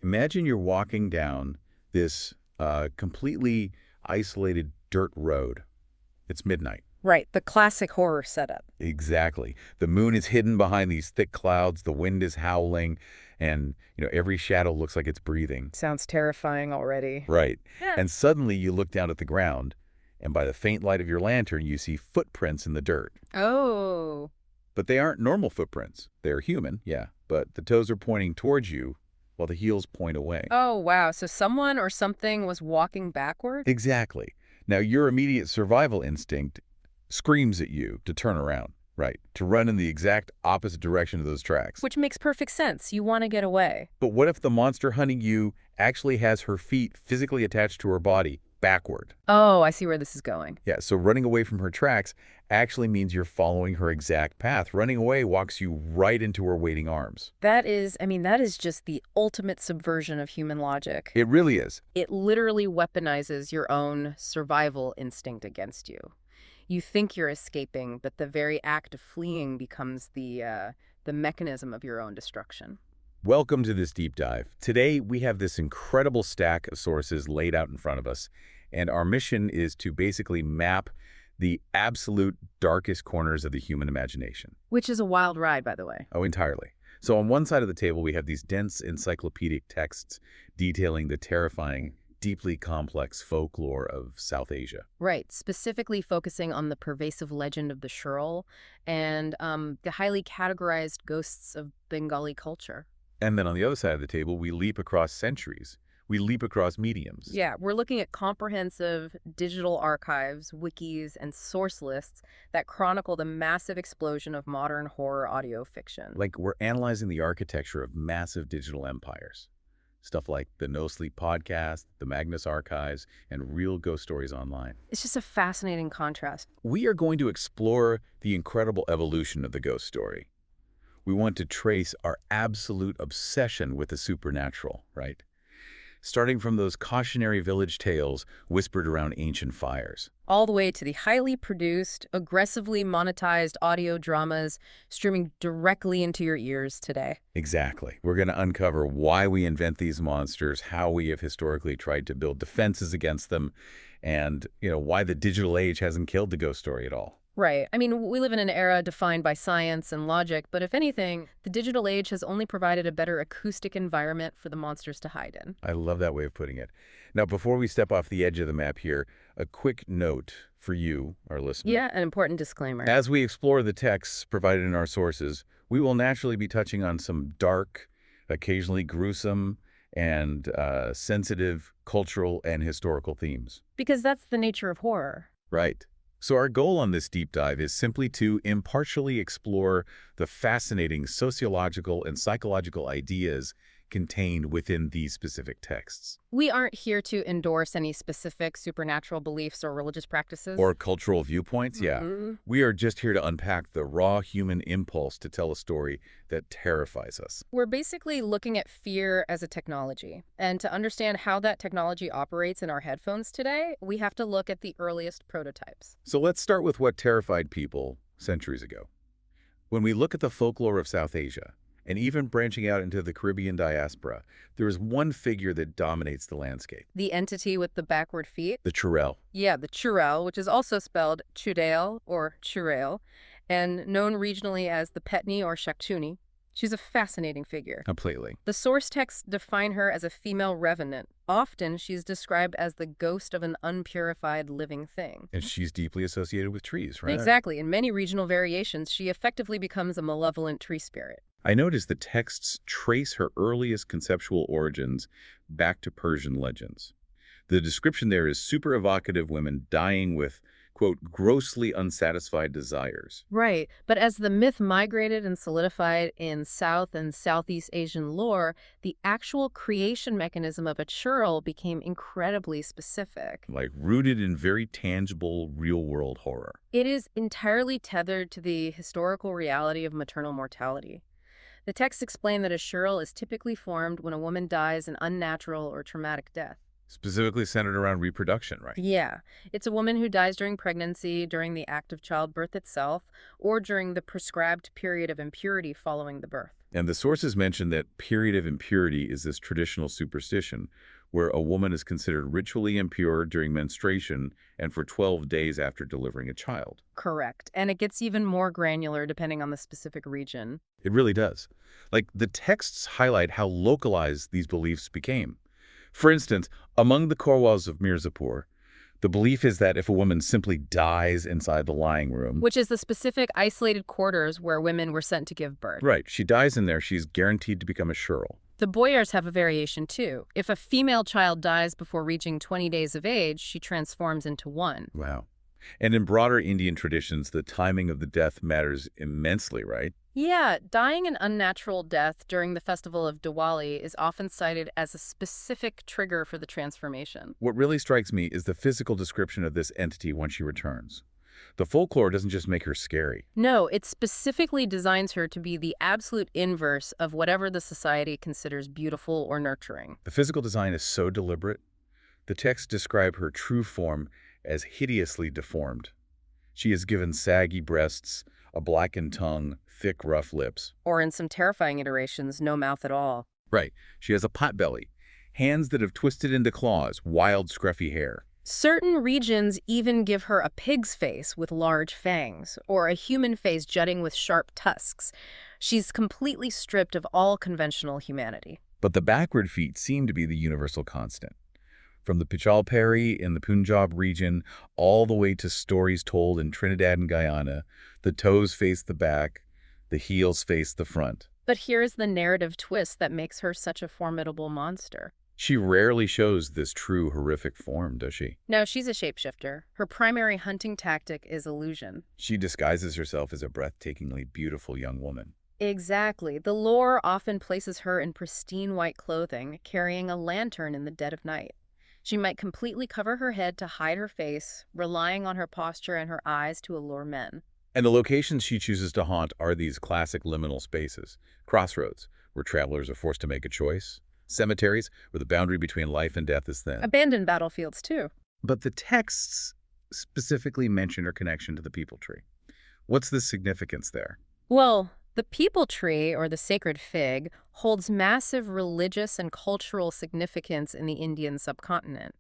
Imagine you're walking down this completely isolated dirt road. It's midnight. Right, the classic horror setup. Exactly. The moon is hidden behind these thick clouds, the wind is howling, and every shadow looks like it's breathing. Sounds terrifying already. Right. Yeah. And suddenly you look down at the ground, and by the faint light of your lantern, you see footprints in the dirt. Oh. But they aren't normal footprints. They're human, yeah, but the toes are pointing towards you while the heels point away. Oh, wow. So someone or something was walking backward? Exactly. Now, your immediate survival instinct screams at you to turn around, right? To run in the exact opposite direction of those tracks. Which makes perfect sense. You want to get away. But what if the monster hunting you actually has her feet physically attached to her body backward? Oh, I see where this is going. Yeah, so running away from her tracks actually means you're following her exact path. Running away walks you right into her waiting arms. That is just the ultimate subversion of human logic. It really is. It literally weaponizes your own survival instinct against you. You think you're escaping, but the very act of fleeing becomes the mechanism of your own destruction. Welcome to this deep dive. Today, we have this incredible stack of sources laid out in front of us, and our mission is to basically map the absolute darkest corners of the human imagination. Which is a wild ride, by the way. Oh, entirely. So on one side of the table, we have these dense encyclopedic texts detailing the terrifying, deeply complex folklore of South Asia. Right, specifically focusing on the pervasive legend of the Shirl and the highly categorized ghosts of Bengali culture. And then on the other side of the table, we leap across centuries. We leap across mediums. Yeah, we're looking at comprehensive digital archives, wikis, and source lists that chronicle the massive explosion of modern horror audio fiction. Like we're analyzing the architecture of massive digital empires. Stuff like the No Sleep podcast, the Magnus Archives, and Real Ghost Stories Online. It's just a fascinating contrast. We are going to explore the incredible evolution of the ghost story. We want to trace our absolute obsession with the supernatural, right? Starting from those cautionary village tales whispered around ancient fires. All the way to the highly produced, aggressively monetized audio dramas streaming directly into your ears today. Exactly. We're going to uncover why we invent these monsters, how we have historically tried to build defenses against them, and, why the digital age hasn't killed the ghost story at all. Right. I mean, we live in an era defined by science and logic, but if anything, the digital age has only provided a better acoustic environment for the monsters to hide in. I love that way of putting it. Now, before we step off the edge of the map here, a quick note for you, our listener. Yeah, an important disclaimer. As we explore the texts provided in our sources, we will naturally be touching on some dark, occasionally gruesome, and sensitive cultural and historical themes. Because that's the nature of horror. Right. So our goal on this deep dive is simply to impartially explore the fascinating sociological and psychological ideas contained within these specific texts. We aren't here to endorse any specific supernatural beliefs or religious practices. Or cultural viewpoints, yeah. We are just here to unpack the raw human impulse to tell a story that terrifies us. We're basically looking at fear as a technology. And to understand how that technology operates in our headphones today, we have to look at the earliest prototypes. So let's start with what terrified people centuries ago. When we look at the folklore of South Asia, and even branching out into the Caribbean diaspora, there is one figure that dominates the landscape. The entity with the backward feet? The Churel. Yeah, the Churel, which is also spelled Chudale or Churel, and known regionally as the Petni or Shaktuni. She's a fascinating figure. Completely. The source texts define her as a female revenant. Often, she's described as the ghost of an unpurified living thing. And she's deeply associated with trees, right? Exactly. In many regional variations, she effectively becomes a malevolent tree spirit. I noticed the texts trace her earliest conceptual origins back to Persian legends. The description there is super evocative women dying with, quote, grossly unsatisfied desires. Right, but as the myth migrated and solidified in South and Southeast Asian lore, the actual creation mechanism of a churl became incredibly specific. Like rooted in very tangible, real-world horror. It is entirely tethered to the historical reality of maternal mortality. The texts explain that a churl is typically formed when a woman dies an unnatural or traumatic death. Specifically centered around reproduction, right? Yeah. It's a woman who dies during pregnancy, during the act of childbirth itself, or during the prescribed period of impurity following the birth. And the sources mention that period of impurity is this traditional superstition where a woman is considered ritually impure during menstruation and for 12 days after delivering a child. Correct. And it gets even more granular depending on the specific region. It really does. Like, the texts highlight how localized these beliefs became. For instance, among the Korwals of Mirzapur, the belief is that if a woman simply dies inside the lying room, Which is the specific isolated quarters where women were sent to give birth. right, she dies in there, she's guaranteed to become a shirl. The Boyars have a variation too. If a female child dies before reaching 20 days of age, she transforms into one. Wow. And in broader Indian traditions, the timing of the death matters immensely, right? Yeah, dying an unnatural death during the festival of Diwali is often cited as a specific trigger for the transformation. What really strikes me is the physical description of this entity when she returns. The folklore doesn't just make her scary. No, it specifically designs her to be the absolute inverse of whatever the society considers beautiful or nurturing. The physical design is so deliberate. The texts describe her true form as hideously deformed. She is given saggy breasts, a blackened tongue, thick, rough lips. Or in some terrifying iterations, no mouth at all. Right, she has a pot belly, hands that have twisted into claws, wild, scruffy hair. Certain regions even give her a pig's face with large fangs, or a human face jutting with sharp tusks. She's completely stripped of all conventional humanity. But the backward feet seem to be the universal constant. From the Pichalperi in the Punjab region all the way to stories told in Trinidad and Guyana, the toes face the back, the heels face the front. But here's the narrative twist that makes her such a formidable monster. She rarely shows this true horrific form, does she? No, she's a shapeshifter. Her primary hunting tactic is illusion. She disguises herself as a breathtakingly beautiful young woman. Exactly. The lore often places her in pristine white clothing, carrying a lantern in the dead of night. She might completely cover her head to hide her face, relying on her posture and her eyes to allure men. And the locations she chooses to haunt are these classic liminal spaces, crossroads, where travelers are forced to make a choice, cemeteries, where the boundary between life and death is thin. Abandoned battlefields, too. But the texts specifically mention her connection to the people tree. What's the significance there? Well, the peepal tree, or the sacred fig, holds massive religious and cultural significance in the Indian subcontinent.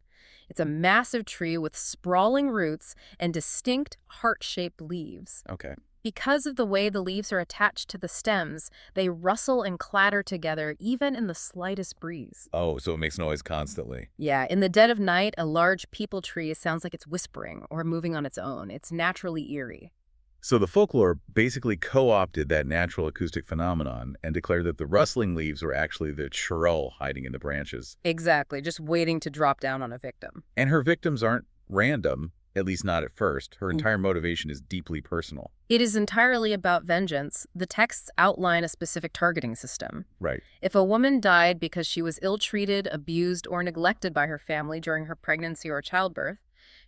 It's a massive tree with sprawling roots and distinct heart-shaped leaves. Okay. Because of the way the leaves are attached to the stems, they rustle and clatter together even in the slightest breeze. Oh, so it makes noise constantly. Yeah, in the dead of night, a large peepal tree sounds like it's whispering or moving on its own. It's naturally eerie. So the folklore basically co-opted that natural acoustic phenomenon and declared that the rustling leaves were actually the churl hiding in the branches. Exactly, just waiting to drop down on a victim. And her victims aren't random, at least not at first. Her entire motivation is deeply personal. It is entirely about vengeance. The texts outline a specific targeting system. Right. If a woman died because she was ill-treated, abused, or neglected by her family during her pregnancy or childbirth,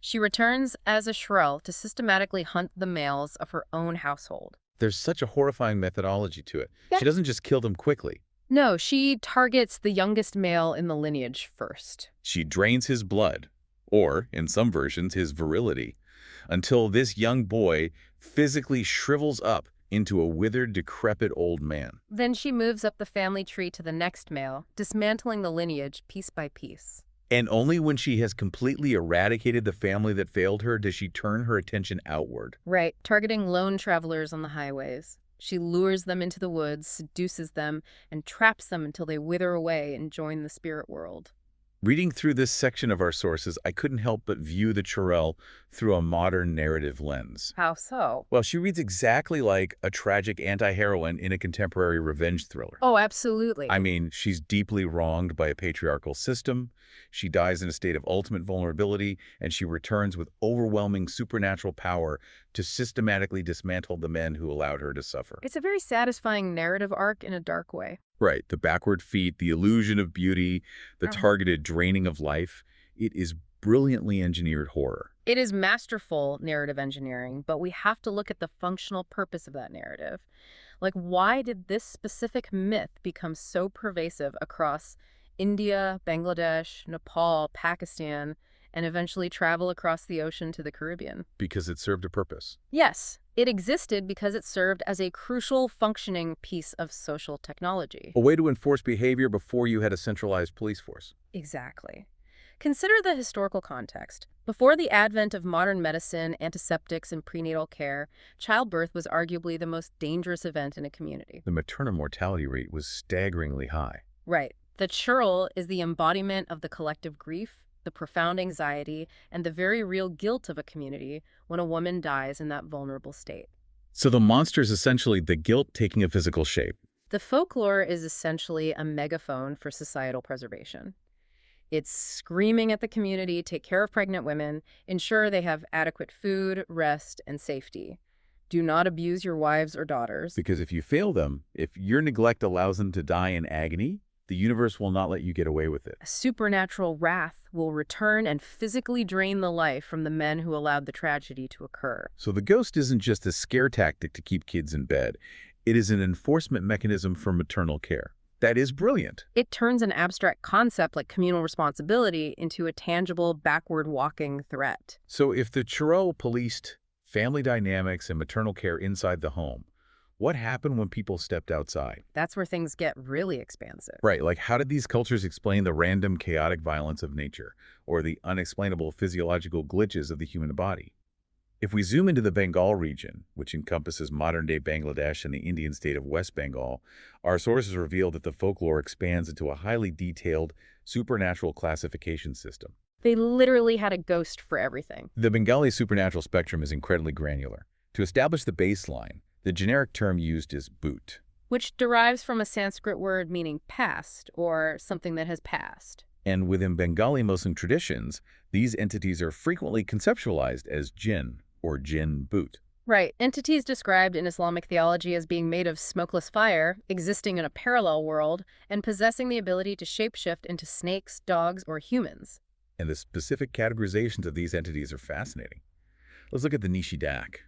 she returns as a shrill to systematically hunt the males of her own household. There's such a horrifying methodology to it. Yeah. She doesn't just kill them quickly. No, she targets the youngest male in the lineage first. She drains his blood, or, in some versions, his virility, until this young boy physically shrivels up into a withered, decrepit old man. Then she moves up the family tree to the next male, dismantling the lineage piece by piece. And only when she has completely eradicated the family that failed her does she turn her attention outward. Right, targeting lone travelers on the highways. She lures them into the woods, seduces them, and traps them until they wither away and join the spirit world. Reading through this section of our sources, I couldn't help but view the churel through a modern narrative lens. How so? Well, she reads exactly like a tragic anti-heroine in a contemporary revenge thriller. Oh, absolutely. I mean, she's deeply wronged by a patriarchal system, she dies in a state of ultimate vulnerability, and she returns with overwhelming supernatural power to systematically dismantle the men who allowed her to suffer. It's a very satisfying narrative arc in a dark way. Right, the backward feet, the illusion of beauty, the targeted draining of life. It is brilliantly engineered horror. It is masterful narrative engineering, but we have to look at the functional purpose of that narrative. Like, why did this specific myth become so pervasive across India, Bangladesh, Nepal, Pakistan, and eventually travel across the ocean to the Caribbean. Because it served a purpose. Yes, it existed because it served as a crucial functioning piece of social technology. A way to enforce behavior before you had a centralized police force. Exactly. Consider the historical context. Before the advent of modern medicine, antiseptics, and prenatal care, childbirth was arguably the most dangerous event in a community. The maternal mortality rate was staggeringly high. Right. The churl is the embodiment of the collective grief, the profound anxiety, and the very real guilt of a community when a woman dies in that vulnerable state. So the monster is essentially the guilt taking a physical shape. The folklore is essentially a megaphone for societal preservation. It's screaming at the community, take care of pregnant women, ensure they have adequate food, rest, and safety. Do not abuse your wives or daughters. Because if you fail them, if your neglect allows them to die in agony, the universe will not let you get away with it. A supernatural wrath will return and physically drain the life from the men who allowed the tragedy to occur. So the ghost isn't just a scare tactic to keep kids in bed. It is an enforcement mechanism for maternal care. That is brilliant. It turns an abstract concept like communal responsibility into a tangible, backward-walking threat. So if the Churro policed family dynamics and maternal care inside the home, what happened when people stepped outside? That's where things get really expansive. Right, like how did these cultures explain the random chaotic violence of nature or the unexplainable physiological glitches of the human body? If we zoom into the Bengal region, which encompasses modern-day Bangladesh and the Indian state of West Bengal, our sources reveal that the folklore expands into a highly detailed supernatural classification system. They literally had a ghost for everything. The Bengali supernatural spectrum is incredibly granular. To establish the baseline, the generic term used is bhoot, Which derives from a Sanskrit word meaning past, or something that has passed. and within Bengali Muslim traditions, these entities are frequently conceptualized as jinn or jinn bhoot. Right. Entities described in Islamic theology as being made of smokeless fire, existing in a parallel world, and possessing the ability to shapeshift into snakes, dogs, or humans. And the specific categorizations of these entities are fascinating. Let's look at the Nishi Dak.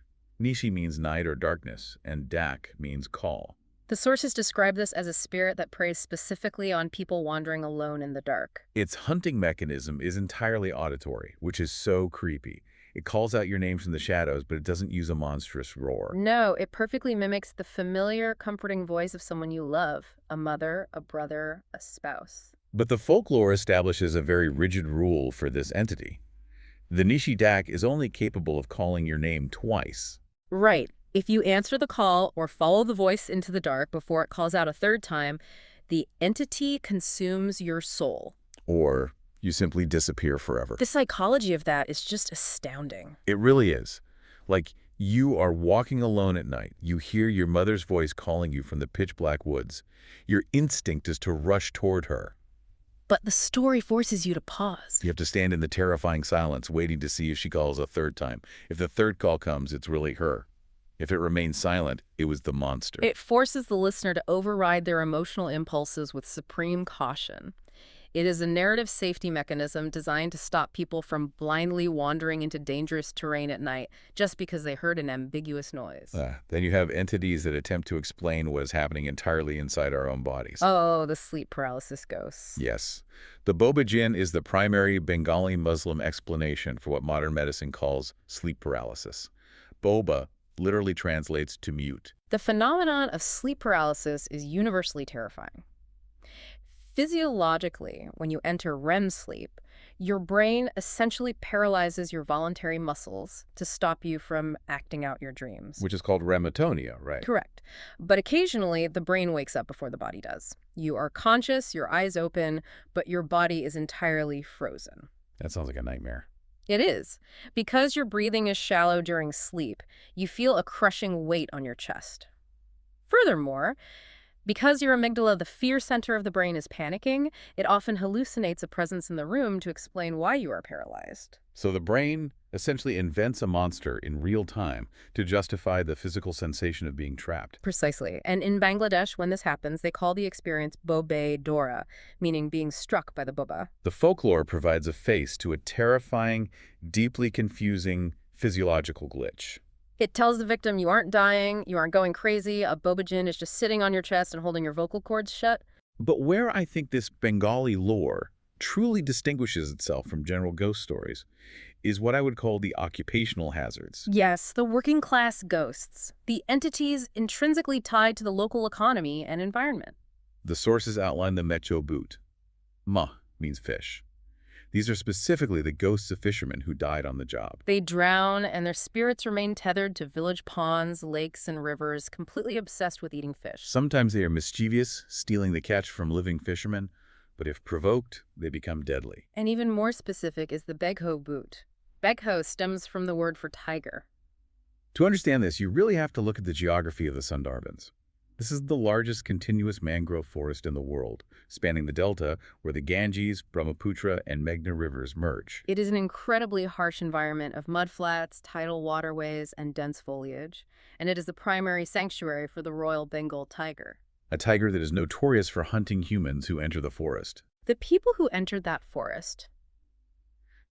Nishi means night or darkness, and Dak means call. The sources describe this as a spirit that preys specifically on people wandering alone in the dark. Its hunting mechanism is entirely auditory, which is so creepy. It calls out your name from the shadows, but it doesn't use a monstrous roar. No, it perfectly mimics the familiar, comforting voice of someone you love, a mother, a brother, a spouse. But the folklore establishes a very rigid rule for this entity. The Nishi Dak is only capable of calling your name twice. Right. If you answer the call or follow the voice into the dark before it calls out a third time, the entity consumes your soul. Or you simply disappear forever. The psychology of that is just astounding. It really is. Like, you are walking alone at night. You hear your mother's voice calling you from the pitch-black woods. Your instinct is to rush toward her. But the story forces you to pause. You have to stand in the terrifying silence, waiting to see if she calls a third time. If the third call comes, it's really her. If it remains silent, it was the monster. It forces the listener to override their emotional impulses with supreme caution. It is a narrative safety mechanism designed to stop people from blindly wandering into dangerous terrain at night just because they heard an ambiguous noise. Then you have entities that attempt to explain what is happening entirely inside our own bodies. Oh, the sleep paralysis ghosts. Yes. The Boba Jinn is the primary Bengali Muslim explanation for what modern medicine calls sleep paralysis. Boba literally translates to mute. The phenomenon of sleep paralysis is universally terrifying. Physiologically, when you enter REM sleep, your brain essentially paralyzes your voluntary muscles to stop you from acting out your dreams. Which is called rematonia, right? Correct. But occasionally, the brain wakes up before the body does. You are conscious, your eyes open, but your body is entirely frozen. That sounds like a nightmare. It is. Because your breathing is shallow during sleep, you feel a crushing weight on your chest. Furthermore, because your amygdala, the fear center of the brain, is panicking, it often hallucinates a presence in the room to explain why you are paralyzed. So the brain essentially invents a monster in real time to justify the physical sensation of being trapped. Precisely. And in Bangladesh, when this happens, they call the experience bobe dora, meaning being struck by the boba. The folklore provides a face to a terrifying, deeply confusing physiological glitch. It tells the victim you aren't dying, you aren't going crazy, a boba jinn is just sitting on your chest and holding your vocal cords shut. But where I think this Bengali lore truly distinguishes itself from general ghost stories is what I would call the occupational hazards. Yes, the working class ghosts, the entities intrinsically tied to the local economy and environment. The sources outline the mecho boot. Ma means fish. These are specifically the ghosts of fishermen who died on the job. They drown, and their spirits remain tethered to village ponds, lakes, and rivers, completely obsessed with eating fish. Sometimes they are mischievous, stealing the catch from living fishermen, but if provoked, they become deadly. And even more specific is the Begho boot. Begho stems from the word for tiger. To understand this, you really have to look at the geography of the Sundarbans. This is the largest continuous mangrove forest in the world, spanning the delta where the Ganges, Brahmaputra, and Meghna rivers merge. It is an incredibly harsh environment of mudflats, tidal waterways, and dense foliage, and it is the primary sanctuary for the Royal Bengal tiger. A tiger that is notorious for hunting humans who enter the forest. The people who entered that forest,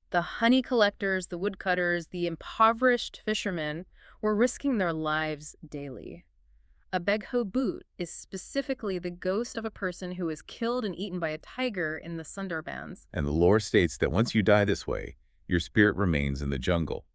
the honey collectors, the woodcutters, the impoverished fishermen, were risking their lives daily. A Begho boot is specifically the ghost of a person who was killed and eaten by a tiger in the Sundarbans. And the lore states that once you die this way, your spirit remains in the jungle.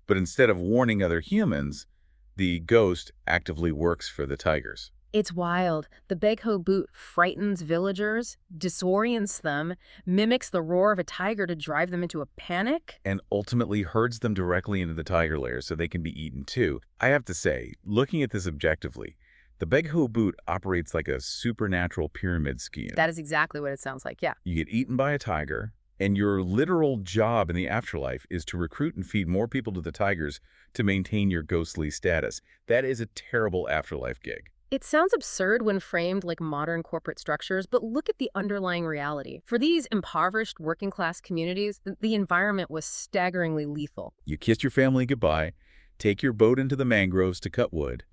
But instead of warning other humans, the ghost actively works for the tigers. It's wild. The Begho boot frightens villagers, disorients them, mimics the roar of a tiger to drive them into a panic. And ultimately herds them directly into the tiger lair so they can be eaten too. I have to say, looking at this objectively, the Begho boot operates like a supernatural pyramid scheme. That is exactly what it sounds like, yeah. You get eaten by a tiger, and your literal job in the afterlife is to recruit and feed more people to the tigers to maintain your ghostly status. That is a terrible afterlife gig. It sounds absurd when framed like modern corporate structures, but look at the underlying reality. For these impoverished working-class communities, the environment was staggeringly lethal. You kiss your family goodbye, take your boat into the mangroves to cut wood,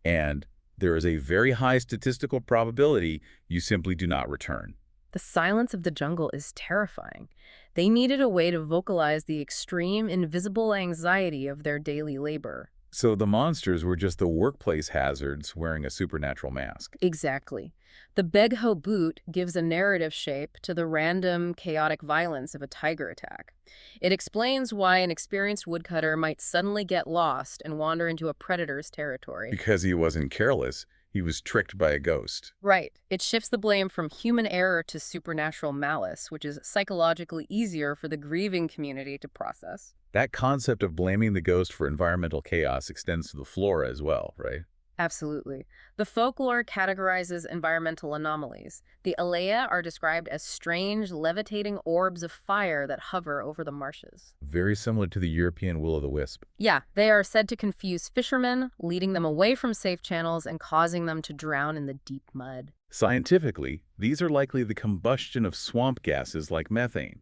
and there is a very high statistical probability you simply do not return. The silence of the jungle is terrifying. They needed a way to vocalize the extreme, invisible anxiety of their daily labor. So the monsters were just the workplace hazards wearing a supernatural mask. Exactly. The Begho boot gives a narrative shape to the random, chaotic violence of a tiger attack. It explains why an experienced woodcutter might suddenly get lost and wander into a predator's territory. Because he wasn't careless, he was tricked by a ghost. Right. It shifts the blame from human error to supernatural malice, which is psychologically easier for the grieving community to process. That concept of blaming the ghost for environmental chaos extends to the flora as well, right? Absolutely. The folklore categorizes environmental anomalies. The alea are described as strange, levitating orbs of fire that hover over the marshes. Very similar to the European will-o'-the-wisp. Yeah, they are said to confuse fishermen, leading them away from safe channels and causing them to drown in the deep mud. Scientifically, these are likely the combustion of swamp gases like methane,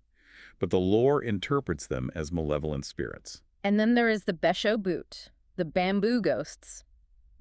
but the lore interprets them as malevolent spirits. And then there is the Besho boot, the bamboo ghosts.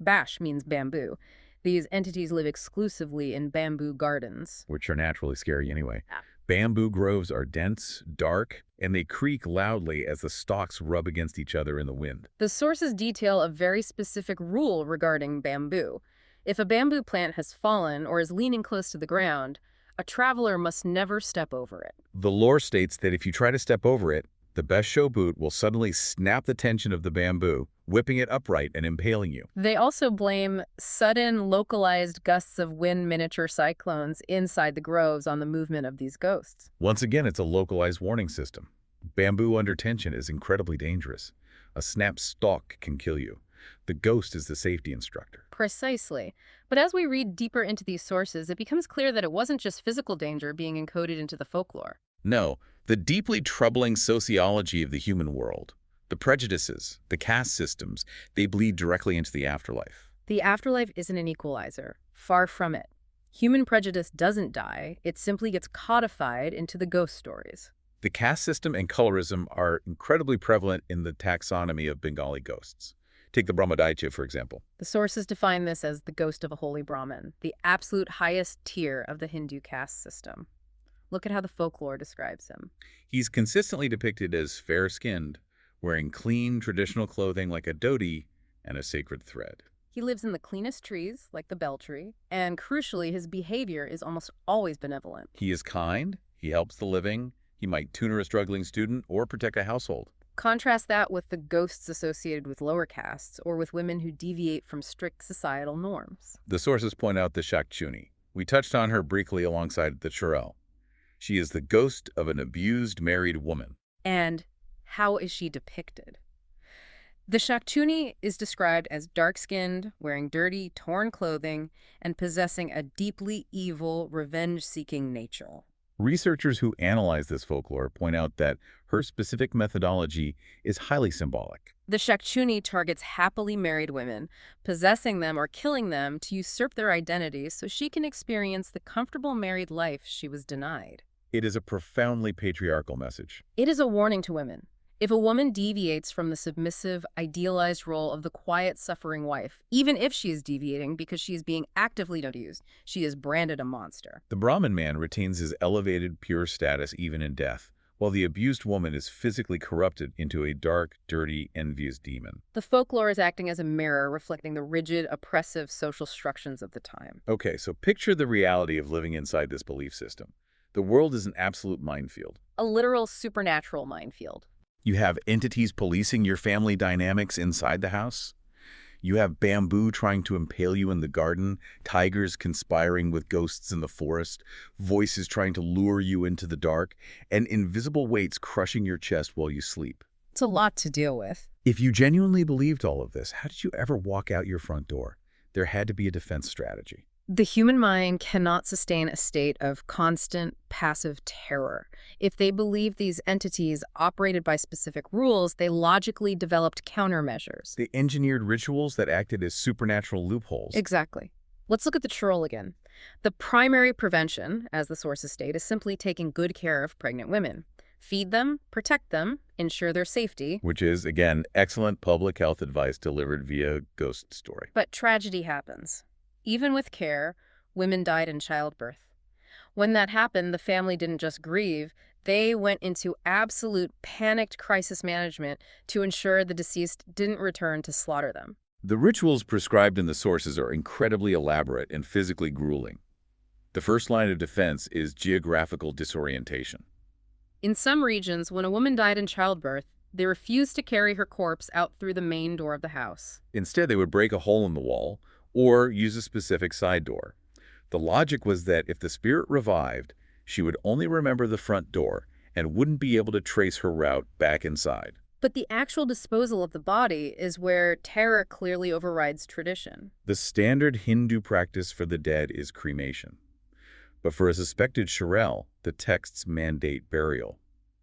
Bash means bamboo. These entities live exclusively in bamboo gardens. Which are naturally scary anyway. Ah. Bamboo groves are dense, dark, and they creak loudly as the stalks rub against each other in the wind. The sources detail a very specific rule regarding bamboo. If a bamboo plant has fallen or is leaning close to the ground, a traveler must never step over it. The lore states that if you try to step over it, the best show boot will suddenly snap the tension of the bamboo, whipping it upright and impaling you. They also blame sudden, localized gusts of wind miniature cyclones inside the groves on the movement of these ghosts. Once again, it's a localized warning system. Bamboo under tension is incredibly dangerous. A snapped stalk can kill you. The ghost is the safety instructor. Precisely. But as we read deeper into these sources, it becomes clear that it wasn't just physical danger being encoded into the folklore. No, the deeply troubling sociology of the human world, the prejudices, the caste systems, they bleed directly into the afterlife. The afterlife isn't an equalizer. Far from it. Human prejudice doesn't die. It simply gets codified into the ghost stories. The caste system and colorism are incredibly prevalent in the taxonomy of Bengali ghosts. Take the Brahmadaicha, for example. The sources define this as the ghost of a holy Brahmin, the absolute highest tier of the Hindu caste system. Look at how the folklore describes him. He's consistently depicted as fair-skinned, wearing clean, traditional clothing like a dhoti and a sacred thread. He lives in the cleanest trees, like the bel tree, and crucially, his behavior is almost always benevolent. He is kind, He helps the living, he might tutor a struggling student, or protect a household. Contrast that with the ghosts associated with lower castes or with women who deviate from strict societal norms. The sources point out the Shakchuni. We touched on her briefly alongside the Churel. She is the ghost of an abused married woman. And how is she depicted? The Shakchuni is described as dark-skinned, wearing dirty, torn clothing, and possessing a deeply evil, revenge-seeking nature. Researchers who analyze this folklore point out that her specific methodology is highly symbolic. The Shakchuni targets happily married women, possessing them or killing them to usurp their identities so she can experience the comfortable married life she was denied. It is a profoundly patriarchal message. It is a warning to women. If a woman deviates from the submissive, idealized role of the quiet, suffering wife, even if she is deviating because she is being actively abused, she is branded a monster. The Brahmin man retains his elevated, pure status even in death, while the abused woman is physically corrupted into a dark, dirty, envious demon. The folklore is acting as a mirror reflecting the rigid, oppressive social structures of the time. Okay, so picture the reality of living inside this belief system. The world is an absolute minefield. A literal supernatural minefield. You have entities policing your family dynamics inside the house. You have bamboo trying to impale you in the garden, tigers conspiring with ghosts in the forest, voices trying to lure you into the dark, and invisible weights crushing your chest while you sleep. It's a lot to deal with. If you genuinely believed all of this, how did you ever walk out your front door? There had to be a defense strategy. The human mind cannot sustain a state of constant, passive terror. If they believed these entities operated by specific rules, they logically developed countermeasures. They engineered rituals that acted as supernatural loopholes. Exactly. Let's look at the churl again. The primary prevention, as the sources state, is simply taking good care of pregnant women. Feed them, protect them, ensure their safety. Which is, again, excellent public health advice delivered via ghost story. But tragedy happens. Even with care, women died in childbirth. When that happened, the family didn't just grieve, they went into absolute panicked crisis management to ensure the deceased didn't return to slaughter them. The rituals prescribed in the sources are incredibly elaborate and physically grueling. The first line of defense is geographical disorientation. In some regions, when a woman died in childbirth, they refused to carry her corpse out through the main door of the house. Instead, they would break a hole in the wall or use a specific side door. The logic was that if the spirit revived, she would only remember the front door and wouldn't be able to trace her route back inside. But the actual disposal of the body is where terror clearly overrides tradition. The standard Hindu practice for the dead is cremation. But for a suspected Shirel, the texts mandate burial.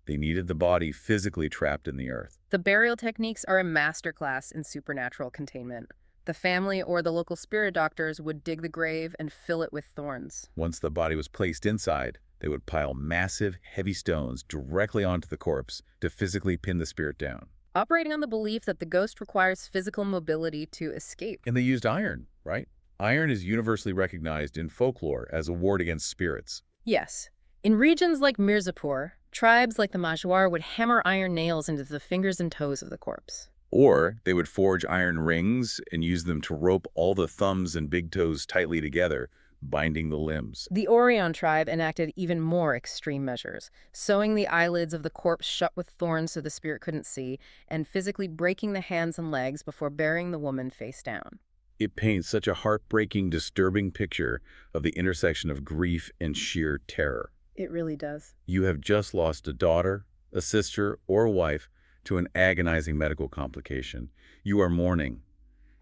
They needed the body physically trapped in the earth. The burial techniques are a masterclass in supernatural containment. The family or the local spirit doctors would dig the grave and fill it with thorns. Once the body was placed inside, they would pile massive, heavy stones directly onto the corpse to physically pin the spirit down. Operating on the belief that the ghost requires physical mobility to escape. And they used iron, right? Iron is universally recognized in folklore as a ward against spirits. Yes. In regions like Mirzapur, tribes like the Majwar would hammer iron nails into the fingers and toes of the corpse. Or they would forge iron rings and use them to rope all the thumbs and big toes tightly together, binding the limbs. The Orion tribe enacted even more extreme measures, sewing the eyelids of the corpse shut with thorns so the spirit couldn't see, and physically breaking the hands and legs before burying the woman face down. It paints such a heartbreaking, disturbing picture of the intersection of grief and sheer terror. It really does. You have just lost a daughter, a sister, or a wife to an agonizing medical complication. You are mourning.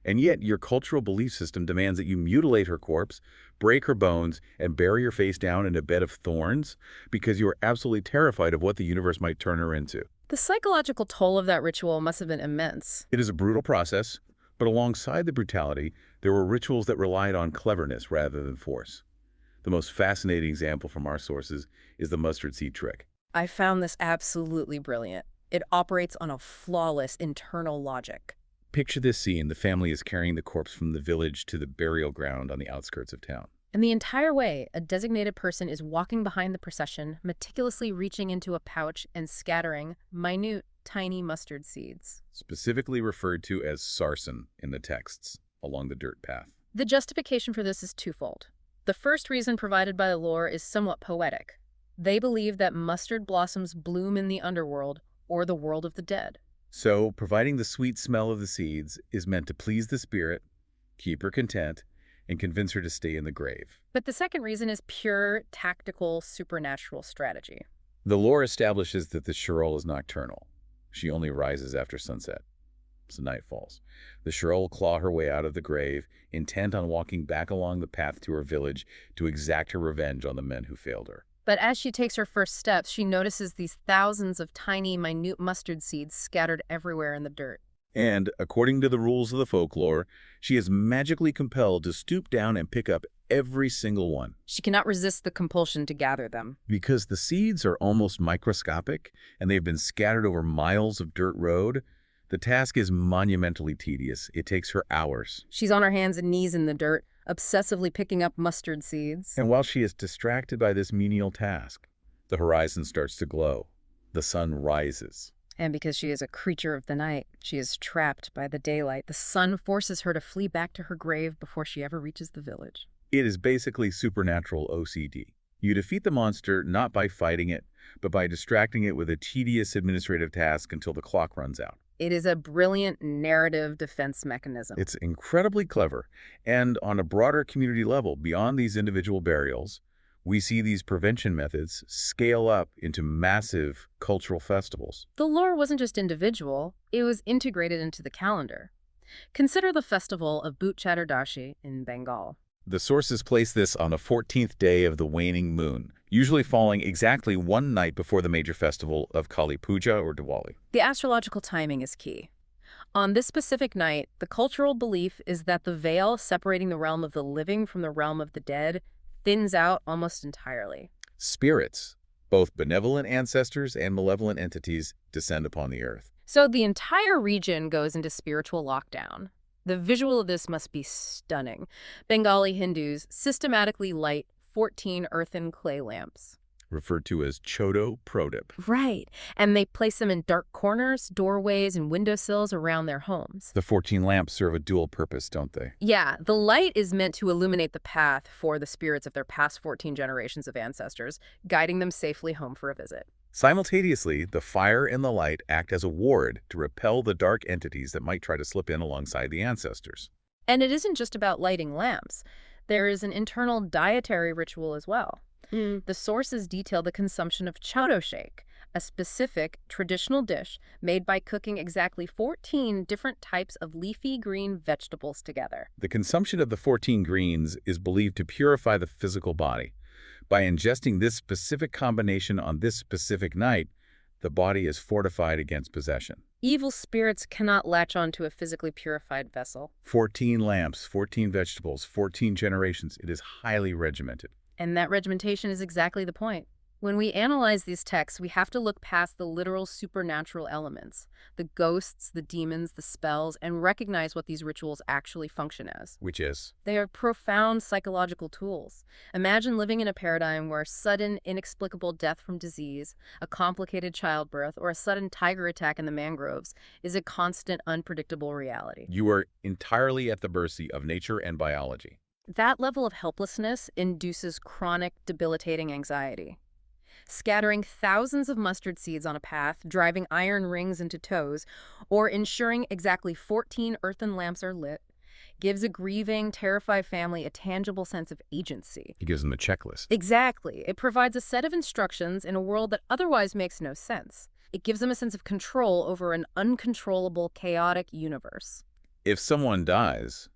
And yet your cultural belief system demands that you mutilate her corpse, break her bones, and bury her face down in a bed of thorns because you are absolutely terrified of what the universe might turn her into. The psychological toll of that ritual must have been immense. It is a brutal process, but alongside the brutality, there were rituals that relied on cleverness rather than force. The most fascinating example from our sources is the mustard seed trick. I found this absolutely brilliant. It operates on a flawless internal logic. Picture this scene. The family is carrying the corpse from the village to the burial ground on the outskirts of town. And the entire way, a designated person is walking behind the procession, meticulously reaching into a pouch and scattering minute, tiny mustard seeds. Specifically referred to as sarsen in the texts, along the dirt path. The justification for this is twofold. The first reason provided by the lore is somewhat poetic. They believe that mustard blossoms bloom in the underworld or the world of the dead. So, providing the sweet smell of the seeds is meant to please the spirit, keep her content, and convince her to stay in the grave. But the second reason is pure tactical supernatural strategy. The lore establishes that the Shirelle is nocturnal. She only rises after sunset, so night falls. The Shirelle claw her way out of the grave, intent on walking back along the path to her village to exact her revenge on the men who failed her. But as she takes her first steps, she notices these thousands of tiny, minute mustard seeds scattered everywhere in the dirt. And, according to the rules of the folklore, she is magically compelled to stoop down and pick up every single one. She cannot resist the compulsion to gather them. Because the seeds are almost microscopic and they've been scattered over miles of dirt road, the task is monumentally tedious. It takes her hours. She's on her hands and knees in the dirt, obsessively picking up mustard seeds. And while she is distracted by this menial task, the horizon starts to glow. The sun rises. And because she is a creature of the night, she is trapped by the daylight. The sun forces her to flee back to her grave before she ever reaches the village. It is basically supernatural OCD. You defeat the monster not by fighting it, but by distracting it with a tedious administrative task until the clock runs out. It is a brilliant narrative defense mechanism. It's incredibly clever, and on a broader community level, beyond these individual burials, we see these prevention methods scale up into massive cultural festivals. The lore wasn't just individual, it was integrated into the calendar. Consider the festival of Bhut Chaturdashi in Bengal. The sources place this on the 14th day of the waning moon, usually falling exactly one night before the major festival of Kali Puja or Diwali. The astrological timing is key. On this specific night, the cultural belief is that the veil separating the realm of the living from the realm of the dead thins out almost entirely. Spirits, both benevolent ancestors and malevolent entities, descend upon the earth. So the entire region goes into spiritual lockdown. The visual of this must be stunning. Bengali Hindus systematically light 14 earthen clay lamps. Referred to as Chodo Prodip. Right. And they place them in dark corners, doorways, and windowsills around their homes. The 14 lamps serve a dual purpose, don't they? Yeah, the light is meant to illuminate the path for the spirits of their past 14 generations of ancestors, guiding them safely home for a visit. Simultaneously, the fire and the light act as a ward to repel the dark entities that might try to slip in alongside the ancestors. And it isn't just about lighting lamps. There is an internal dietary ritual as well. The sources detail the consumption of chowdo shake, a specific traditional dish made by cooking exactly 14 different types of leafy green vegetables together. The consumption of the 14 greens is believed to purify the physical body. By ingesting this specific combination on this specific night, the body is fortified against possession. Evil spirits cannot latch onto a physically purified vessel. 14 lamps, 14 vegetables, 14 generations. It is highly regimented. And that regimentation is exactly the point. When we analyze these texts, we have to look past the literal supernatural elements, the ghosts, the demons, the spells, and recognize what these rituals actually function as. Which is? They are profound psychological tools. Imagine living in a paradigm where sudden, inexplicable death from disease, a complicated childbirth, or a sudden tiger attack in the mangroves is a constant, unpredictable reality. You are entirely at the mercy of nature and biology. That level of helplessness induces chronic, debilitating anxiety. Scattering thousands of mustard seeds on a path, driving iron rings into toes, or ensuring exactly 14 earthen lamps are lit, gives a grieving, terrified family a tangible sense of agency. He gives them a checklist. Exactly. It provides a set of instructions in a world that otherwise makes no sense. It gives them a sense of control over an uncontrollable, chaotic universe. If someone dies,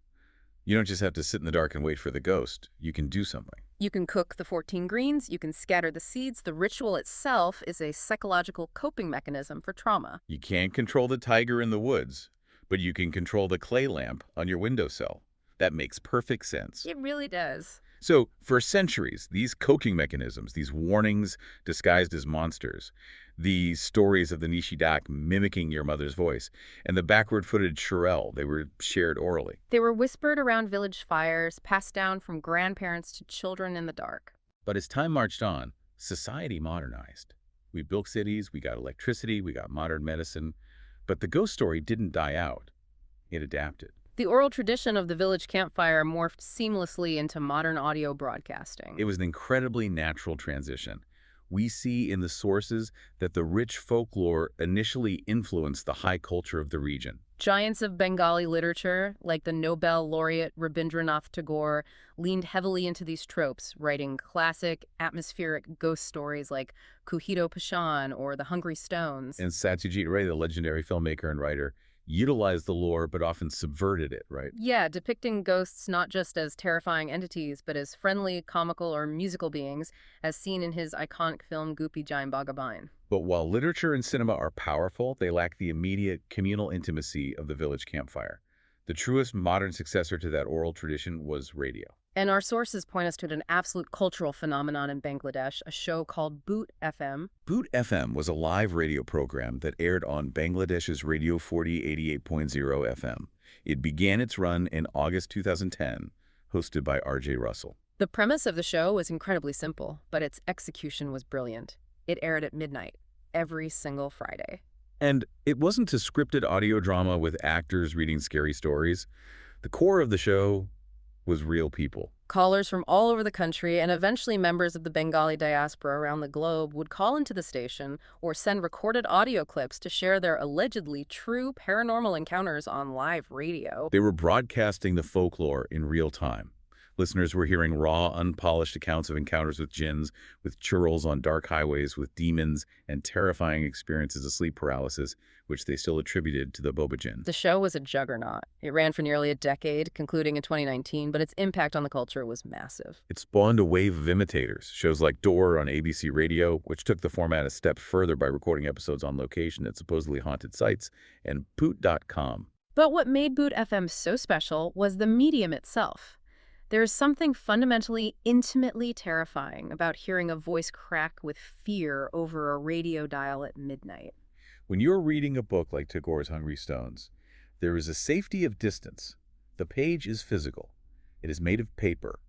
you don't just have to sit in the dark and wait for the ghost. You can do something. You can cook the 14 greens, you can scatter the seeds. The ritual itself is a psychological coping mechanism for trauma. You can't control the tiger in the woods, but you can control the clay lamp on your windowsill. That makes perfect sense. It really does. So, for centuries, these coping mechanisms, these warnings disguised as monsters, the stories of the Nishidak mimicking your mother's voice, and the backward-footed Shirelle, they were shared orally. They were whispered around village fires, passed down from grandparents to children in the dark. But as time marched on, society modernized. We built cities, we got electricity, we got modern medicine, but the ghost story didn't die out. It adapted. The oral tradition of the village campfire morphed seamlessly into modern audio broadcasting. It was an incredibly natural transition. We see in the sources that the rich folklore initially influenced the high culture of the region. Giants of Bengali literature, like the Nobel laureate Rabindranath Tagore, leaned heavily into these tropes, writing classic, atmospheric ghost stories like Kuhito Pashan or The Hungry Stones. And Satyajit Ray, the legendary filmmaker and writer, utilized the lore but often subverted it, right? Yeah, depicting ghosts not just as terrifying entities, but as friendly, comical, or musical beings, as seen in his iconic film Goopy Jain Bhagabain. But while literature and cinema are powerful, they lack the immediate communal intimacy of the village campfire. The truest modern successor to that oral tradition was radio. And our sources point us to an absolute cultural phenomenon in Bangladesh, a show called Boot FM. Boot FM was a live radio program that aired on Bangladesh's Radio 4088.0 FM. It began its run in August 2010, hosted by R.J. Russell. The premise of the show was incredibly simple, but its execution was brilliant. It aired at midnight, every single Friday. And it wasn't a scripted audio drama with actors reading scary stories. The core of the show was real people. Callers from all over the country and eventually members of the Bengali diaspora around the globe would call into the station or send recorded audio clips to share their allegedly true paranormal encounters on live radio. They were broadcasting the folklore in real time. Listeners were hearing raw, unpolished accounts of encounters with jinns, with churls on dark highways, with demons, and terrifying experiences of sleep paralysis, which they still attributed to the boba jinn. The show was a juggernaut. It ran for nearly a decade, concluding in 2019, but its impact on the culture was massive. It spawned a wave of imitators, shows like Door on ABC Radio, which took the format a step further by recording episodes on location at supposedly haunted sites, and Poot.com. But what made Boot FM so special was the medium itself. There is something fundamentally, intimately terrifying about hearing a voice crack with fear over a radio dial at midnight. When you're reading a book like Tagore's Hungry Stones, there is a safety of distance. The page is physical. It is made of paper.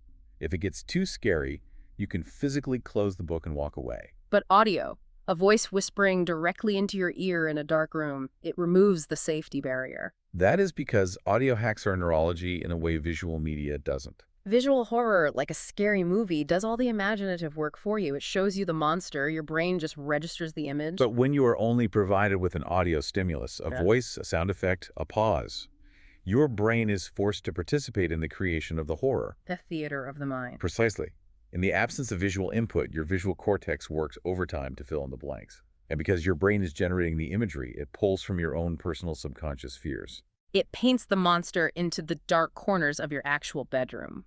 If it gets too scary, you can physically close the book and walk away. But audio, a voice whispering directly into your ear in a dark room, it removes the safety barrier. That is because audio hacks our neurology in a way visual media doesn't. Visual horror, like a scary movie, does all the imaginative work for you. It shows you the monster, your brain just registers the image. But when you are only provided with an audio stimulus, a voice, a sound effect, a pause, your brain is forced to participate in the creation of the horror. The theater of the mind. Precisely. In the absence of visual input, your visual cortex works overtime to fill in the blanks. And because your brain is generating the imagery, it pulls from your own personal subconscious fears. It paints the monster into the dark corners of your actual bedroom.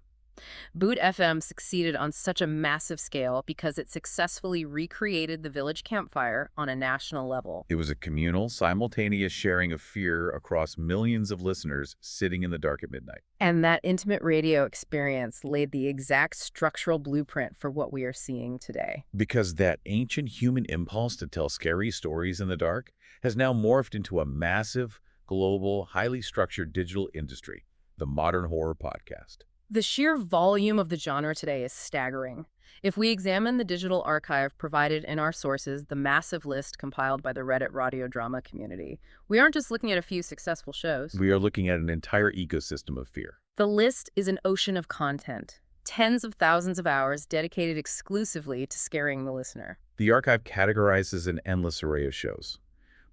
Boot FM succeeded on such a massive scale because it successfully recreated the village campfire on a national level. It was a communal, simultaneous sharing of fear across millions of listeners sitting in the dark at midnight. And that intimate radio experience laid the exact structural blueprint for what we are seeing today. Because that ancient human impulse to tell scary stories in the dark has now morphed into a massive, global, highly structured digital industry, the Modern Horror Podcast. The sheer volume of the genre today is staggering. If we examine the digital archive provided in our sources, the massive list compiled by the Reddit radio drama community, we aren't just looking at a few successful shows. We are looking at an entire ecosystem of fear. The list is an ocean of content, tens of thousands of hours dedicated exclusively to scaring the listener. The archive categorizes an endless array of shows.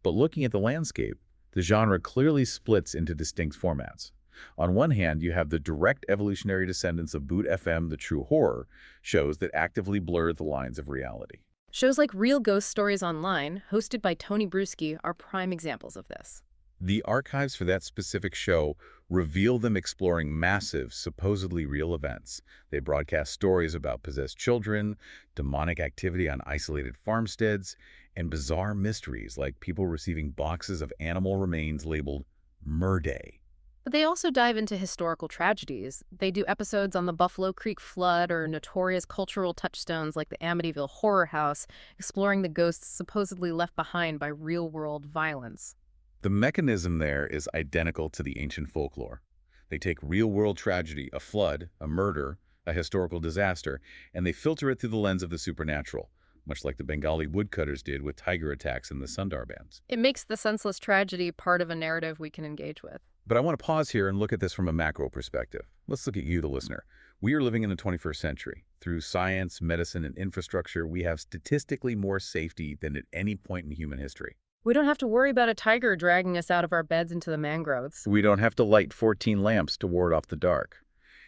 But looking at the landscape, the genre clearly splits into distinct formats. On one hand, you have the direct evolutionary descendants of Boot FM, the true horror, shows that actively blur the lines of reality. Shows like Real Ghost Stories Online, hosted by Tony Bruschi, are prime examples of this. The archives for that specific show reveal them exploring massive, supposedly real events. They broadcast stories about possessed children, demonic activity on isolated farmsteads, and bizarre mysteries like people receiving boxes of animal remains labeled Murday. But they also dive into historical tragedies. They do episodes on the Buffalo Creek flood or notorious cultural touchstones like the Amityville Horror House, exploring the ghosts supposedly left behind by real-world violence. The mechanism there is identical to the ancient folklore. They take real-world tragedy, a flood, a murder, a historical disaster, and they filter it through the lens of the supernatural, much like the Bengali woodcutters did with tiger attacks in the Sundar bands. It makes the senseless tragedy part of a narrative we can engage with. But I want to pause here and look at this from a macro perspective. Let's look at you, the listener. We are living in the 21st century. Through science, medicine, and infrastructure, we have statistically more safety than at any point in human history. We don't have to worry about a tiger dragging us out of our beds into the mangroves. We don't have to light 14 lamps to ward off the dark.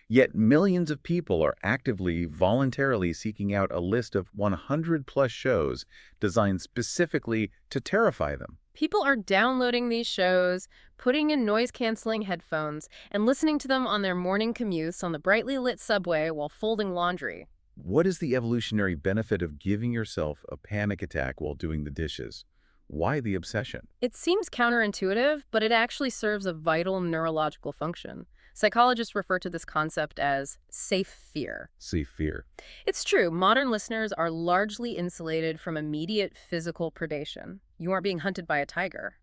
Yet millions of people are actively, voluntarily seeking out a list of 100-plus shows designed specifically to terrify them. People are downloading these shows, putting in noise-canceling headphones, and listening to them on their morning commutes on the brightly lit subway while folding laundry. What is the evolutionary benefit of giving yourself a panic attack while doing the dishes? Why the obsession? It seems counterintuitive, but it actually serves a vital neurological function. Psychologists refer to this concept as safe fear. See fear. It's true, modern listeners are largely insulated from immediate physical predation. You aren't being hunted by a tiger.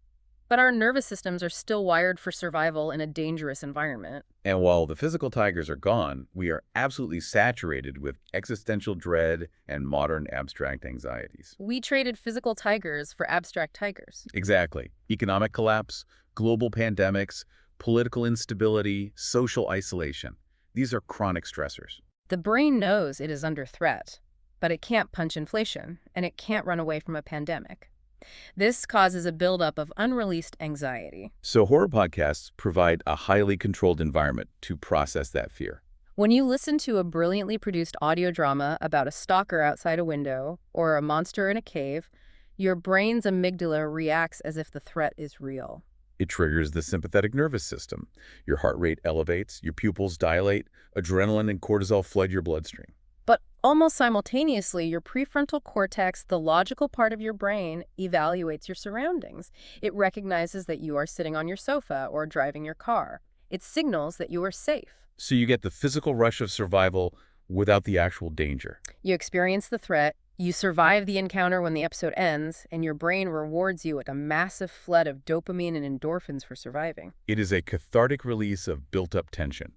But our nervous systems are still wired for survival in a dangerous environment. And while the physical tigers are gone, we are absolutely saturated with existential dread and modern abstract anxieties. We traded physical tigers for abstract tigers. Exactly. Economic collapse, global pandemics, political instability, social isolation. These are chronic stressors. The brain knows it is under threat, but it can't punch inflation, and it can't run away from a pandemic. This causes a buildup of unreleased anxiety. So horror podcasts provide a highly controlled environment to process that fear. When you listen to a brilliantly produced audio drama about a stalker outside a window or a monster in a cave, your brain's amygdala reacts as if the threat is real. It triggers the sympathetic nervous system. Your heart rate elevates, your pupils dilate, adrenaline and cortisol flood your bloodstream. But almost simultaneously, your prefrontal cortex, the logical part of your brain, evaluates your surroundings. It recognizes that you are sitting on your sofa or driving your car. It signals that you are safe. So you get the physical rush of survival without the actual danger. You experience the threat, you survive the encounter when the episode ends, and your brain rewards you with a massive flood of dopamine and endorphins for surviving. It is a cathartic release of built-up tension.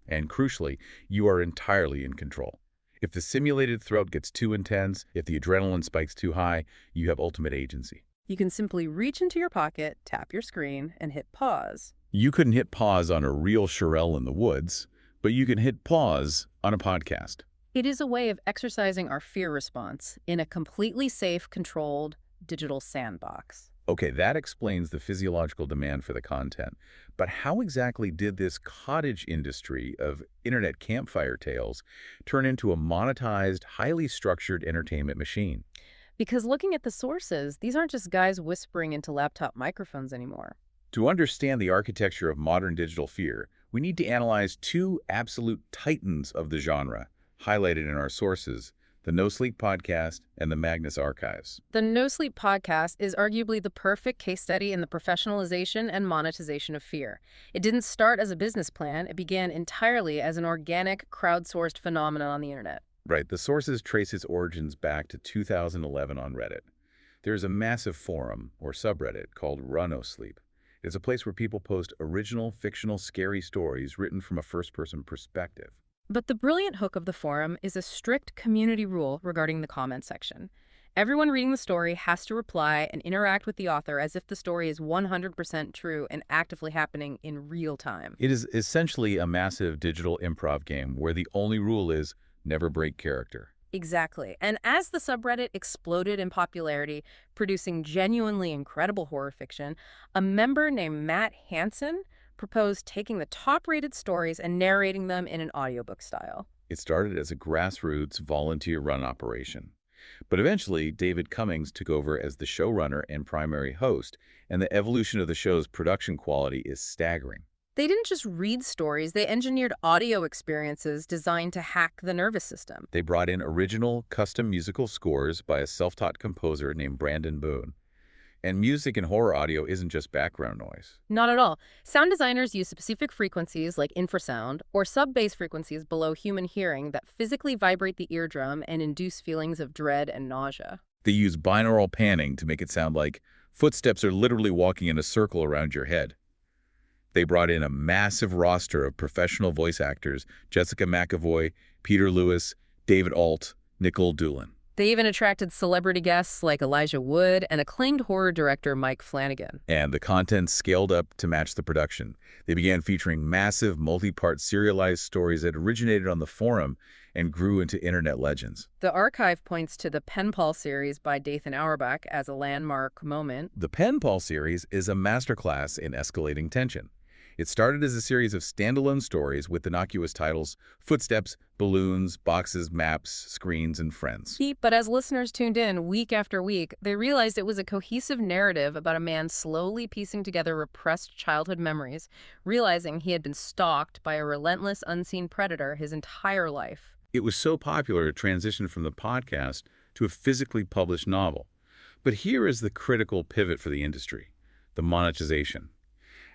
And crucially, you are entirely in control. If the simulated threat gets too intense, if the adrenaline spikes too high, you have ultimate agency. You can simply reach into your pocket, tap your screen, and hit pause. You couldn't hit pause on a real Shirelle in the woods, but you can hit pause on a podcast. It is a way of exercising our fear response in a completely safe, controlled digital sandbox. Okay, that explains the physiological demand for the content. But how exactly did this cottage industry of internet campfire tales turn into a monetized, highly structured entertainment machine? Because looking at the sources, these aren't just guys whispering into laptop microphones anymore. To understand the architecture of modern digital fear, we need to analyze two absolute titans of the genre, highlighted in our sources, the No Sleep Podcast and the Magnus Archives. The No Sleep Podcast is arguably the perfect case study in the professionalization and monetization of fear. It didn't start as a business plan. It began entirely as an organic, crowdsourced phenomenon on the internet. Right, the sources trace its origins back to 2011 on Reddit. There's a massive forum, or subreddit, called Run No Sleep. It's a place where people post original, fictional, scary stories written from a first-person perspective. But the brilliant hook of the forum is a strict community rule regarding the comment section. Everyone reading the story has to reply and interact with the author as if the story is 100% true and actively happening in real time. It is essentially a massive digital improv game where the only rule is never break character. Exactly. And as the subreddit exploded in popularity, producing genuinely incredible horror fiction, a member named Matt Hansen proposed taking the top-rated stories and narrating them in an audiobook style. It started as a grassroots, volunteer-run operation. But eventually, David Cummings took over as the showrunner and primary host, and the evolution of the show's production quality is staggering. They didn't just read stories, they engineered audio experiences designed to hack the nervous system. They brought in original, custom musical scores by a self-taught composer named Brandon Boone. And music in horror audio isn't just background noise. Not at all. Sound designers use specific frequencies like infrasound or sub-bass frequencies below human hearing that physically vibrate the eardrum and induce feelings of dread and nausea. They use binaural panning to make it sound like footsteps are literally walking in a circle around your head. They brought in a massive roster of professional voice actors: Jessica McAvoy, Peter Lewis, David Alt, Nicole Doolin. They even attracted celebrity guests like Elijah Wood and acclaimed horror director Mike Flanagan. And the content scaled up to match the production. They began featuring massive, multi-part serialized stories that originated on the forum and grew into internet legends. The archive points to the Pen Pal series by Dathan Auerbach as a landmark moment. The Pen Pal series is a masterclass in escalating tension. It started as a series of standalone stories with innocuous titles: Footsteps, Balloons, Boxes, Maps, Screens, and Friends. But as listeners tuned in week after week, they realized it was a cohesive narrative about a man slowly piecing together repressed childhood memories, realizing he had been stalked by a relentless, unseen predator his entire life. It was so popular it transitioned from the podcast to a physically published novel. But here is the critical pivot for the industry: the monetization.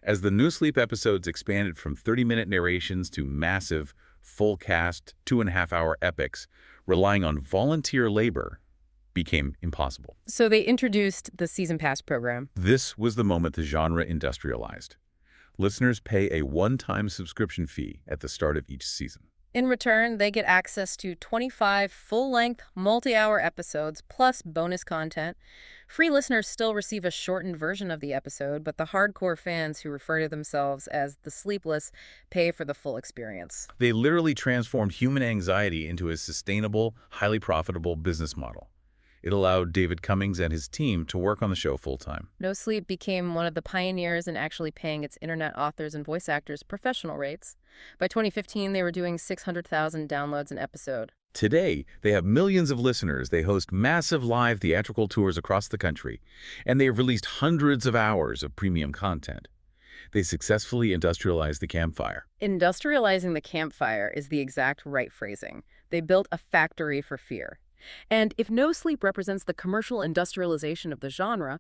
As the No Sleep episodes expanded from 30-minute narrations to massive, full-cast, 2.5-hour epics, relying on volunteer labor became impossible. So they introduced the Season Pass program. This was the moment the genre industrialized. Listeners pay a one-time subscription fee at the start of each season. In return, they get access to 25 full-length, multi-hour episodes plus bonus content. Free listeners still receive a shortened version of the episode, but the hardcore fans who refer to themselves as the Sleepless pay for the full experience. They literally transformed human anxiety into a sustainable, highly profitable business model. It allowed David Cummings and his team to work on the show full-time. No Sleep became one of the pioneers in actually paying its internet authors and voice actors professional rates. By 2015, they were doing 600,000 downloads an episode. Today, they have millions of listeners. They host massive live theatrical tours across the country, and they have released hundreds of hours of premium content. They successfully industrialized the campfire. Industrializing the campfire is the exact right phrasing. They built a factory for fear. And if No Sleep represents the commercial industrialization of the genre,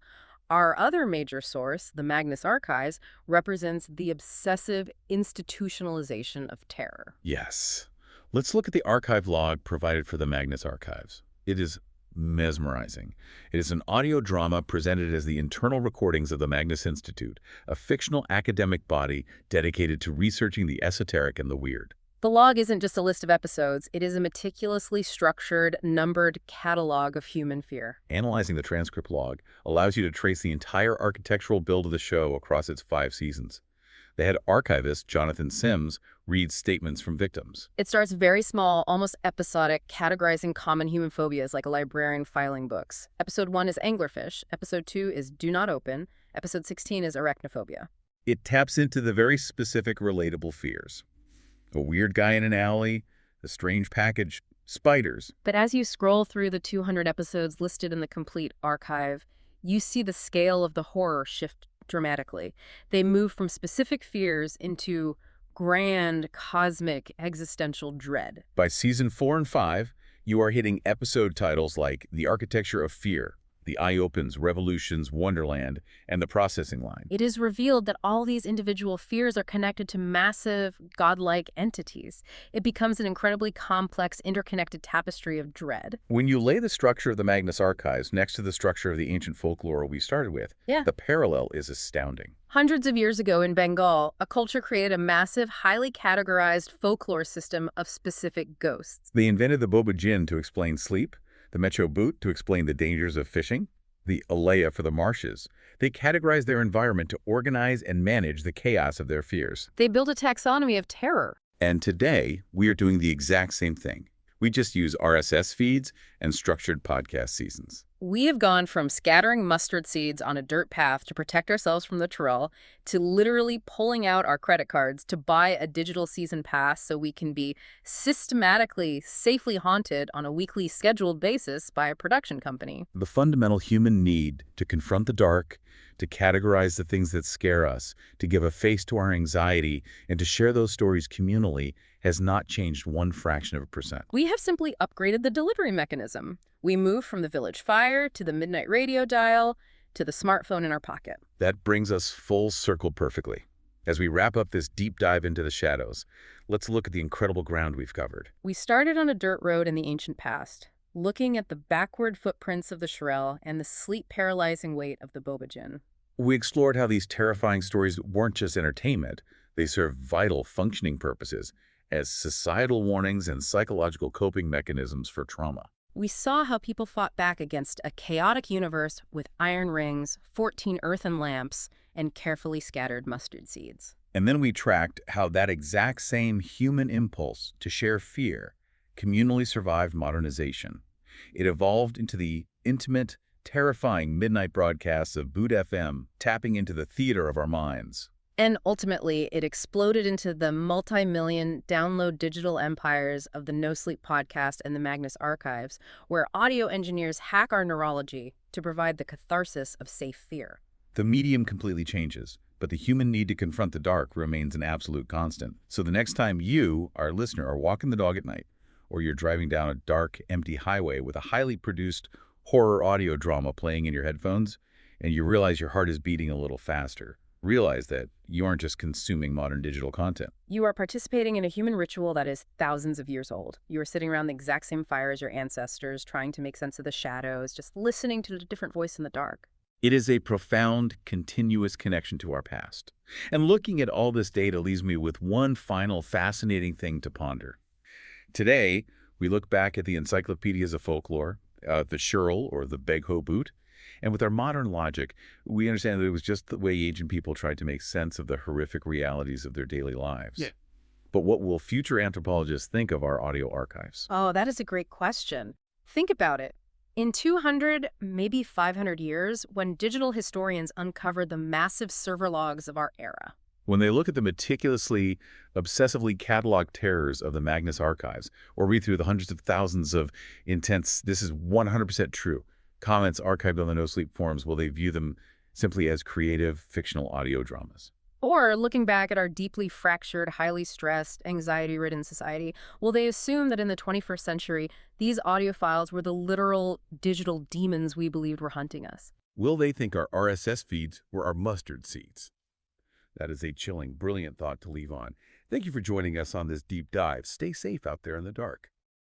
our other major source, the Magnus Archives, represents the obsessive institutionalization of terror. Yes. Let's look at the archive log provided for the Magnus Archives. It is mesmerizing. It is an audio drama presented as the internal recordings of the Magnus Institute, a fictional academic body dedicated to researching the esoteric and the weird. The log isn't just a list of episodes. It is a meticulously structured, numbered catalog of human fear. Analyzing the transcript log allows you to trace the entire architectural build of the show across its 5 seasons. The head archivist, Jonathan Sims, reads statements from victims. It starts very small, almost episodic, categorizing common human phobias like a librarian filing books. Episode 1 is anglerfish. Episode 2 is do not open. Episode 16 is arachnophobia. It taps into the very specific relatable fears. A weird guy in an alley, a strange package, spiders. But as you scroll through the 200 episodes listed in the complete archive, you see the scale of the horror shift dramatically. They move from specific fears into grand, cosmic, existential dread. By season 4 and 5, you are hitting episode titles like The Architecture of Fear, The Eye Opens, Revolutions, Wonderland, and The Processing Line. It is revealed that all these individual fears are connected to massive, godlike entities. It becomes an incredibly complex, interconnected tapestry of dread. When you lay the structure of the Magnus Archives next to the structure of the ancient folklore we started with, the parallel is astounding. Hundreds of years ago in Bengal, a culture created a massive, highly categorized folklore system of specific ghosts. They invented the boba jinn to explain sleep, the Mecho boot to explain the dangers of fishing, the Alea for the marshes. They categorized their environment to organize and manage the chaos of their fears. They built a taxonomy of terror. And today, we are doing the exact same thing. We just use RSS feeds and structured podcast seasons. We have gone from scattering mustard seeds on a dirt path to protect ourselves from the Tyrell to literally pulling out our credit cards to buy a digital season pass so we can be systematically, safely haunted on a weekly scheduled basis by a production company. The fundamental human need to confront the dark, to categorize the things that scare us, to give a face to our anxiety, and to share those stories communally has not changed 1%. We have simply upgraded the delivery mechanism. We moved from the village fire to the midnight radio dial to the smartphone in our pocket. That brings us full circle perfectly. As we wrap up this deep dive into the shadows, let's look at the incredible ground we've covered. We started on a dirt road in the ancient past, looking at the backward footprints of the Shirel and the sleep-paralyzing weight of the Bobajin. We explored how these terrifying stories weren't just entertainment. They served vital, functioning purposes as societal warnings and psychological coping mechanisms for trauma. We saw how people fought back against a chaotic universe with iron rings, 14 earthen lamps, and carefully scattered mustard seeds. And then we tracked how that exact same human impulse to share fear communally survived modernization. It evolved into the intimate, terrifying midnight broadcasts of Boot FM, tapping into the theater of our minds. And ultimately, it exploded into the multi-million download digital empires of the No Sleep podcast and the Magnus Archives, where audio engineers hack our neurology to provide the catharsis of safe fear. The medium completely changes, but the human need to confront the dark remains an absolute constant. So the next time you, our listener, are walking the dog at night, or you're driving down a dark, empty highway with a highly produced horror audio drama playing in your headphones, and you realize your heart is beating a little faster, realize that you aren't just consuming modern digital content. You are participating in a human ritual that is thousands of years old. You are sitting around the exact same fire as your ancestors, trying to make sense of the shadows, just listening to a different voice in the dark. It is a profound, continuous connection to our past. And looking at all this data leaves me with one final fascinating thing to ponder. Today, we look back at the encyclopedias of folklore, the Shirl or the Begho Boot, and with our modern logic, we understand that it was just the way ancient people tried to make sense of the horrific realities of their daily lives. Yeah. But what will future anthropologists think of our audio archives? Oh, that is a great question. Think about it. In 200, maybe 500 years, when digital historians uncovered the massive server logs of our era. When they look at the meticulously, obsessively cataloged terrors of the Magnus Archives, or read through the hundreds of thousands of intense, this is 100% true, comments archived on the No Sleep forums, will they view them simply as creative, fictional audio dramas? Or, looking back at our deeply fractured, highly stressed, anxiety-ridden society, will they assume that in the 21st century, these audio files were the literal digital demons we believed were hunting us? Will they think our RSS feeds were our mustard seeds? That is a chilling, brilliant thought to leave on. Thank you for joining us on this deep dive. Stay safe out there in the dark.